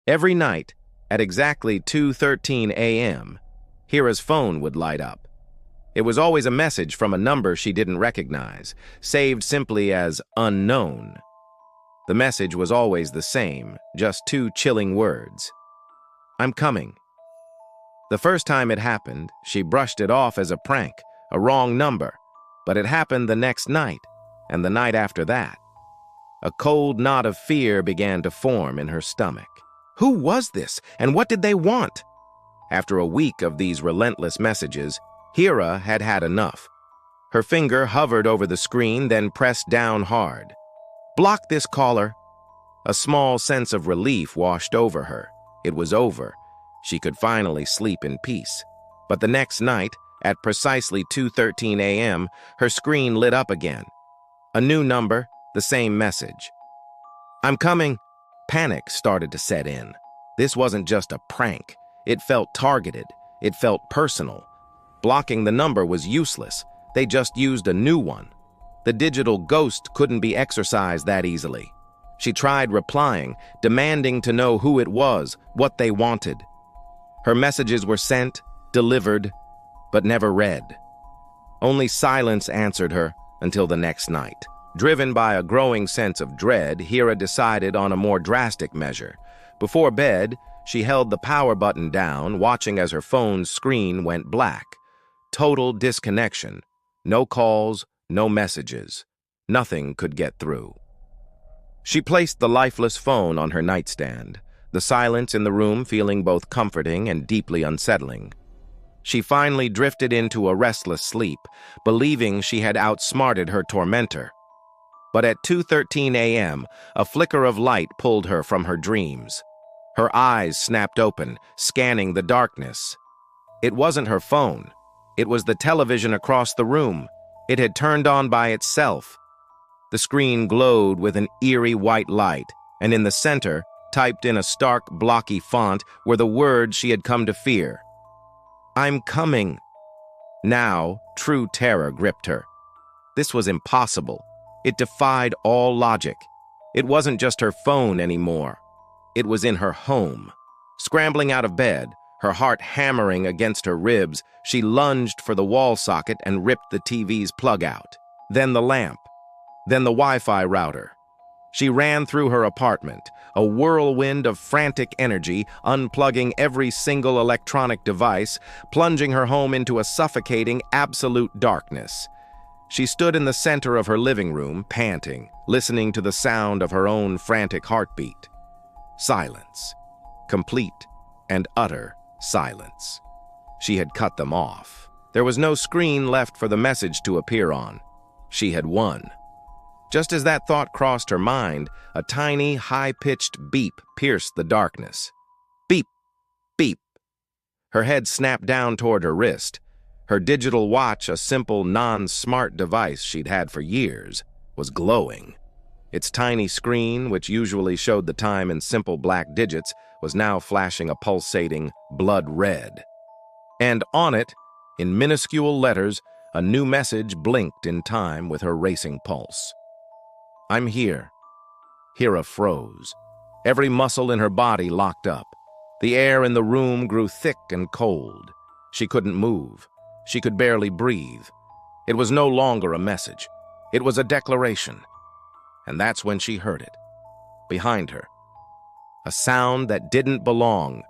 Every night, at exactly 2:13 a.m., Hira's phone would light up. It was always a message from a number she didn't recognize, saved simply as unknown. The message was always the same, just two chilling words. I'm coming. The first time it happened, she brushed it off as a prank, a wrong number, but it happened the next night, and the night after that. A cold knot of fear began to form in her stomach. Who was this, and what did they want? After a week of these relentless messages, Hira had had enough. Her finger hovered over the screen, then pressed down hard. Block this caller. A small sense of relief washed over her. It was over. She could finally sleep in peace. But the next night, at precisely 2:13 a.m., her screen lit up again. A new number, the same message. I'm coming. Panic started to set in. This wasn't just a prank. It felt targeted. It felt personal. Blocking the number was useless. They just used a new one. The digital ghost couldn't be exorcised that easily. She tried replying, demanding to know who it was, what they wanted. Her messages were sent, delivered, but never read. Only silence answered her until the next night. Driven by a growing sense of dread, Hira decided on a more drastic measure. Before bed, she held the power button down, watching as her phone's screen went black. Total disconnection. No calls, no messages. Nothing could get through. She placed the lifeless phone on her nightstand, the silence in the room feeling both comforting and deeply unsettling. She finally drifted into a restless sleep, believing she had outsmarted her tormentor. But at 2:13 a.m., a flicker of light pulled her from her dreams. Her eyes snapped open, scanning the darkness. It wasn't her phone. It was the television across the room. It had turned on by itself. The screen glowed with an eerie white light, and in the center, typed in a stark, blocky font, were the words she had come to fear. I'm coming. Now, true terror gripped her. This was impossible. It defied all logic. It wasn't just her phone anymore. It was in her home. Scrambling out of bed, her heart hammering against her ribs, she lunged for the wall socket and ripped the TV's plug out. Then the lamp. Then the Wi-Fi router. She ran through her apartment, a whirlwind of frantic energy, unplugging every single electronic device, plunging her home into a suffocating, absolute darkness. She stood in the center of her living room, panting, listening to the sound of her own frantic heartbeat. Silence. Complete and utter silence. She had cut them off. There was no screen left for the message to appear on. She had won. Just as that thought crossed her mind, a tiny, high-pitched beep pierced the darkness. Beep, beep. Her head snapped down toward her wrist. Her digital watch, a simple, non-smart device she'd had for years, was glowing. Its tiny screen, which usually showed the time in simple black digits, was now flashing a pulsating blood red. And on it, in minuscule letters, a new message blinked in time with her racing pulse. I'm here. Hira froze. Every muscle in her body locked up. The air in the room grew thick and cold. She couldn't move. She could barely breathe. It was no longer a message. It was a declaration. And that's when she heard it. Behind her. A sound that didn't belong.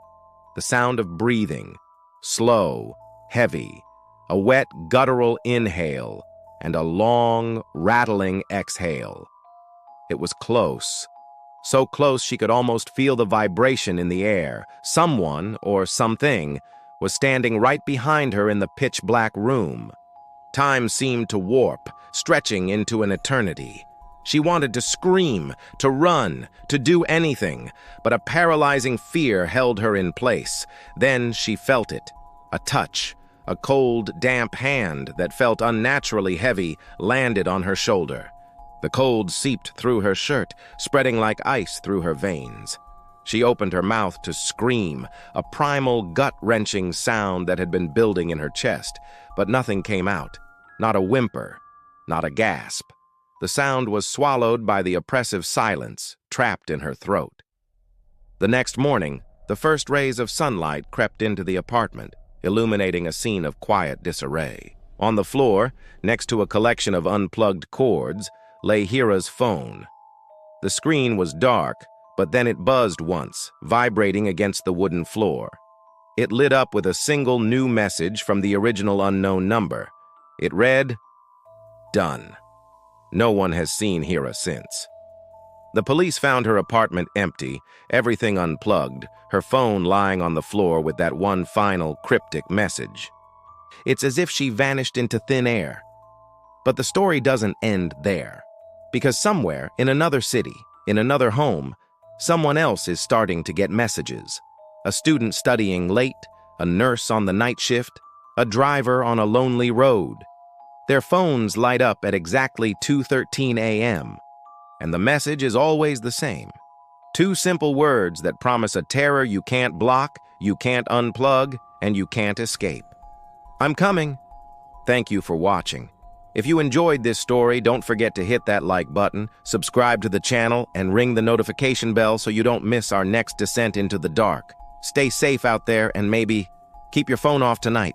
The sound of breathing. Slow, heavy. A wet, guttural inhale and a long, rattling exhale. It was close. So close she could almost feel the vibration in the air. Someone, or something, was standing right behind her in the pitch-black room. Time seemed to warp, stretching into an eternity. She wanted to scream, to run, to do anything, but a paralyzing fear held her in place. Then she felt it. A touch, a cold, damp hand that felt unnaturally heavy landed on her shoulder. The cold seeped through her shirt, spreading like ice through her veins. She opened her mouth to scream, a primal, gut-wrenching sound that had been building in her chest, but nothing came out. Not a whimper, not a gasp. The sound was swallowed by the oppressive silence trapped in her throat. The next morning, the first rays of sunlight crept into the apartment, illuminating a scene of quiet disarray. On the floor, next to a collection of unplugged cords, lay Hira's phone. The screen was dark, but then it buzzed once, vibrating against the wooden floor. It lit up with a single new message from the original unknown number. It read, "Done." No one has seen Hira since. The police found her apartment empty, everything unplugged, her phone lying on the floor with that one final cryptic message. It's as if she vanished into thin air. But the story doesn't end there, because somewhere in another city, in another home, someone else is starting to get messages. A student studying late, a nurse on the night shift, a driver on a lonely road. Their phones light up at exactly 2:13 a.m., and the message is always the same. Two simple words that promise a terror you can't block, you can't unplug, and you can't escape. I'm coming. Thank you for watching. If you enjoyed this story, don't forget to hit that like button, subscribe to the channel, and ring the notification bell so you don't miss our next descent into the dark. Stay safe out there and maybe keep your phone off tonight.